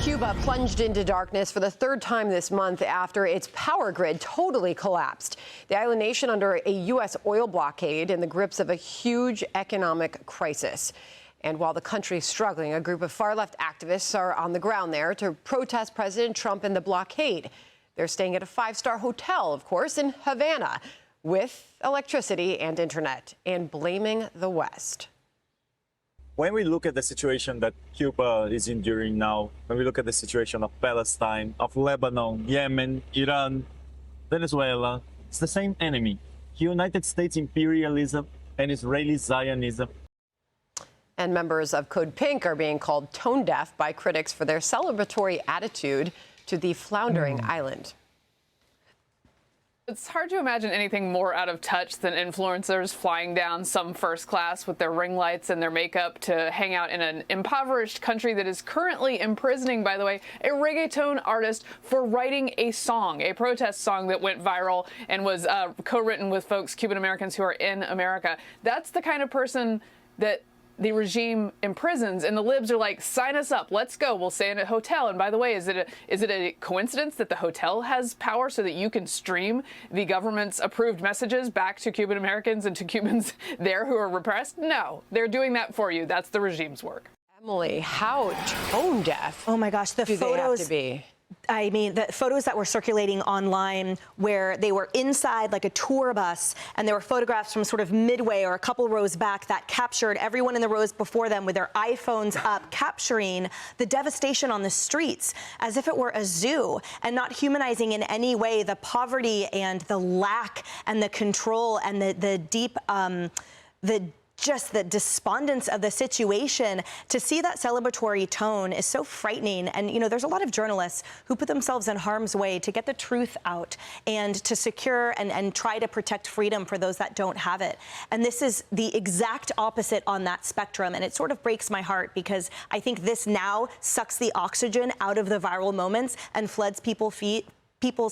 Cuba plunged into darkness for the third time this month after its power grid totally collapsed. The island nation under a U.S. oil blockade in the grips of a huge economic crisis. And while the country is struggling, a group of far-left activists are on the ground there to protest President Trump and the blockade. They're staying at a five-star hotel, of course, in Havana, with electricity and internet, and blaming the West. When we look at the situation that Cuba is enduring now, when we look at the situation of Palestine, of Lebanon, Yemen, Iran, Venezuela, it's the same enemy: United States imperialism and Israeli Zionism. And members of Code Pink are being called tone deaf by critics for their celebratory attitude to the floundering island. It's hard to imagine anything more out of touch than influencers flying down some first class with their ring lights and their makeup to hang out in an impoverished country that is currently imprisoning, by the way, a reggaeton artist for writing a song, a protest song that went viral and was co-written with folks, Cuban Americans who are in America. That's the kind of person that the regime imprisons, and the libs are like, sign us up, let's go, we'll stay in a hotel. And by the way, is it a coincidence that the hotel has power so that you can stream the government's approved messages back to Cuban Americans and to Cubans there who are repressed? No, they're doing that for you. That's the regime's work. Emily, how tone deaf oh my gosh, the do photos they have to be? I mean, the photos that were circulating online where they were inside like a tour bus, and there were photographs from sort of midway or a couple rows back that captured everyone in the rows before them with their iPhones up, capturing the devastation on the streets as if it were a zoo, and not humanizing in any way the poverty and the lack and the control and the deep, just the despondence of the situation. To see that celebratory tone is so frightening. And, you know, there's a lot of journalists who put themselves in harm's way to get the truth out and to secure and try to protect freedom for those that don't have it. And this is the exact opposite on that spectrum. And it sort of breaks my heart because I think this now sucks the oxygen out of the viral moments and floods people's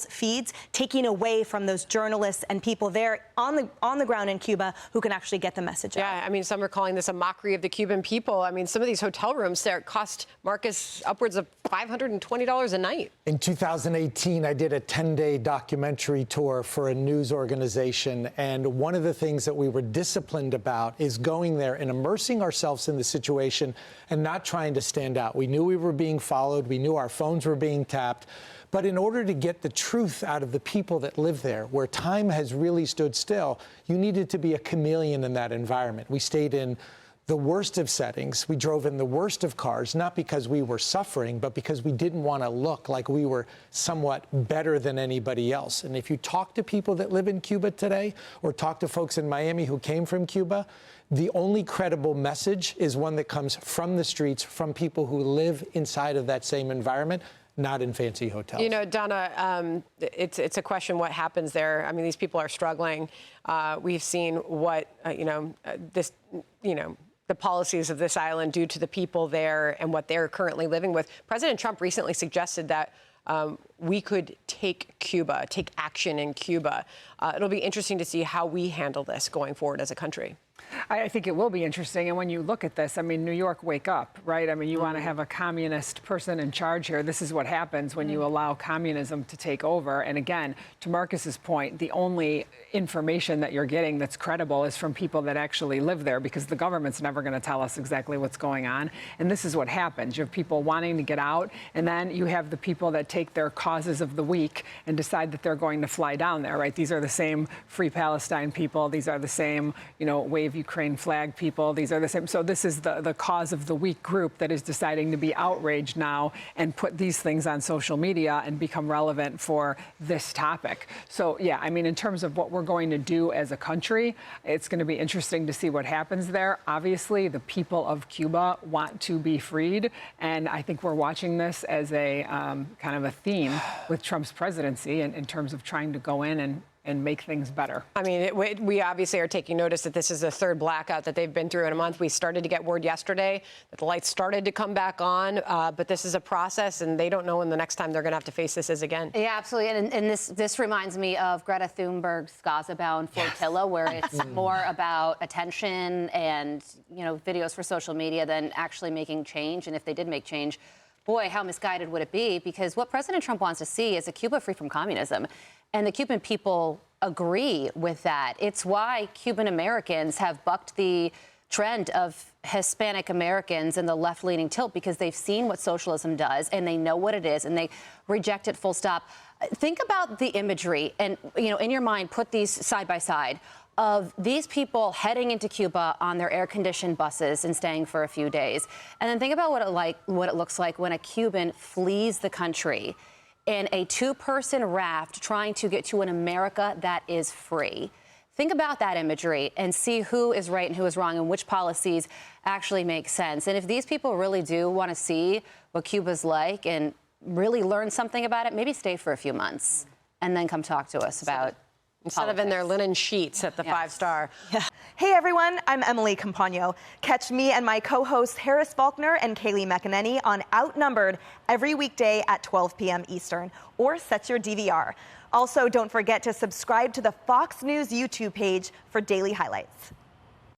feeds, taking away from those journalists and people there on the ground in Cuba who can actually get the message out. Yeah, I mean, some are calling this a mockery of the Cuban people. I mean, some of these hotel rooms there cost Marcus upwards of $520 a night. In 2018, I did a 10-day documentary tour for a news organization, and one of the things that we were disciplined about is going there and immersing ourselves in the situation and not trying to stand out. We knew we were being followed. We knew our phones were being tapped. But in order to get the truth out of the people that live there, where time has really stood still, you needed to be a chameleon in that environment. We stayed in the worst of settings. We drove in the worst of cars, not because we were suffering, but because we didn't want to look like we were somewhat better than anybody else. And if you talk to people that live in Cuba today, or talk to folks in Miami who came from Cuba, the only credible message is one that comes from the streets, from people who live inside of that same environment, not in fancy hotels. You know, Donna, it's a question what happens there. I mean, these people are struggling. We've seen what, the policies of this island do to the people there and what they're currently living with. President Trump recently suggested that we could take action in Cuba. It'll be interesting to see how we handle this going forward as a country. I think it will be interesting. And when you look at this, I mean, New York, wake up, right? I mean, you want to have a communist person in charge here. This is what happens when you allow communism to take over. And again, to Marcus's point, the only information that you're getting that's credible is from people that actually live there, because the government's never going to tell us exactly what's going on. And this is what happens. You have people wanting to get out, and then you have the people that take their causes of the week and decide that they're going to fly down there, right? These are the same Free Palestine people. These are the same, Wave Ukraine flag people. These are the same. So this is the cause of the week group that is deciding to be outraged now and put these things on social media and become relevant for this topic. So, yeah, I mean, in terms of what we're going to do as a country, it's going to be interesting to see what happens there. Obviously, the people of Cuba want to be freed. And I think we're watching this as a kind of a theme with Trump's presidency in terms of trying to go in and make things better. I mean, we obviously are taking notice that this is the third blackout that they've been through in a month. We started to get word yesterday that the lights started to come back on, but this is a process, and they don't know when the next time they're going to have to face this is again. Yeah, absolutely. And this reminds me of Greta Thunberg's Gaza-bound flotilla, where it's more about attention and, videos for social media than actually making change. And if they did make change, boy, how misguided would it be? Because what President Trump wants to see is a Cuba free from communism. And the Cuban people agree with that. It's why Cuban Americans have bucked the trend of Hispanic Americans and the left-leaning tilt, because they've seen what socialism does and they know what it is and they reject it full stop. Think about the imagery and, in your mind, put these side by side of these people heading into Cuba on their air-conditioned buses and staying for a few days. And then think about what it looks like when a Cuban flees the country in a two-person raft trying to get to an America that is free. Think about that imagery and see who is right and who is wrong and which policies actually make sense. And if these people really do want to see what Cuba's like and really learn something about it, maybe stay for a few months and then come talk to us about instead of in their linen sheets at the 5-star. Yeah. Hey everyone, I'm Emily Campagno. Catch me and my co-hosts Harris Faulkner and Kaylee McEnany on Outnumbered every weekday at 12 p.m. Eastern, or set your DVR. Also, don't forget to subscribe to the Fox News YouTube page for daily highlights.